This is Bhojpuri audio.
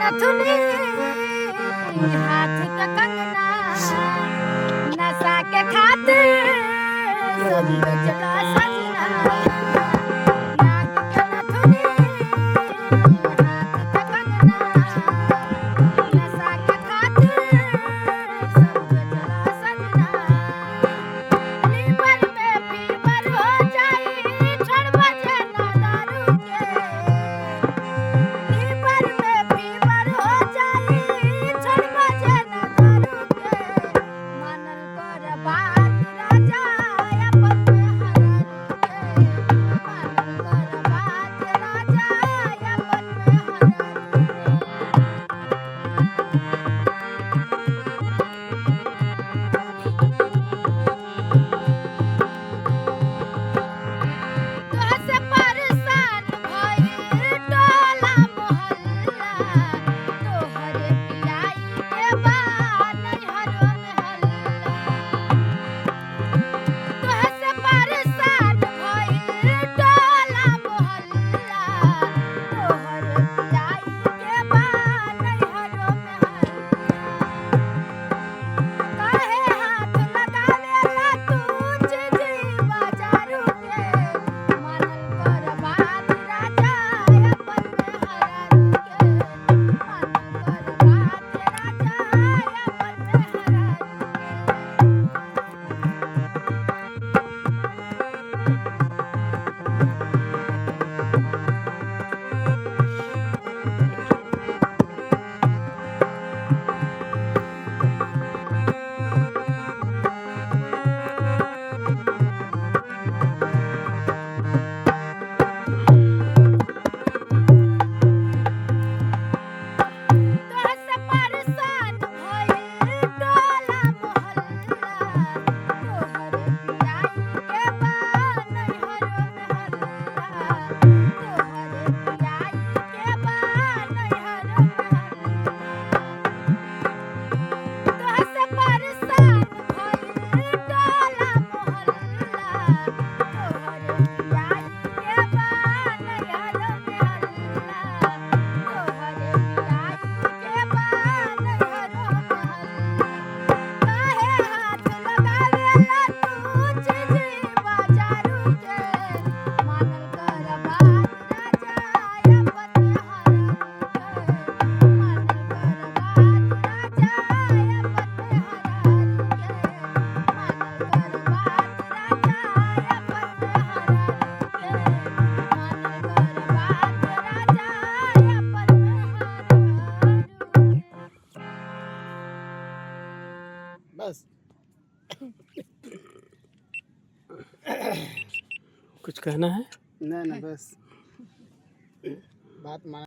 नथुनी हाथ के कंगना नशा के खातिर संग चला सजना नाक के नथुनी हाथ के कंगना नशा के खातिर संग चला सजना लीवर में फीवर हो जाई छोड़ बजे ना दारू के लीवर में फीवर हो जाई छोड़ बजे ना दारू के मानल कर बात राजा अपन में हरारू के मानल कर बात राजा अपन में तोहसे परेशान भइल टोला मोहल्ला तोहरे पियाई के बा नैहरो में हल्ला तोहसे परेशान भइल टोला मोहल्ला तोहरे पियाई के बा नैहरो में हल्ला काहे हाथ लगावेला तू चीजी बाजारू के मानल कर बात राजा अपन में हरारू के मानल कर बात राजा अपन में तोहसे परेशान भइल टोला मोहल्ला तोहरे पियाई के बा नैहरो में हल्ला तोहरे पियाई के बा नैहरो में तोहसे परेशान भइल टोला मोहल्ला तोहरे पियाई के बा नैहरो में हल्ला तोहरे पियाई के बा नैहरो में हल्ला काहे हाथ लगावेला तू चीजी बाजारू के मानल कर बात राजा अपन में हरारू के मानल कर बात राजा अपन में हरारू के मानल कर बात राजा अपन में हरारू के मानल कर बात राजा अपन में हरारू बस कुछ कहना है? नहीं बस बात मान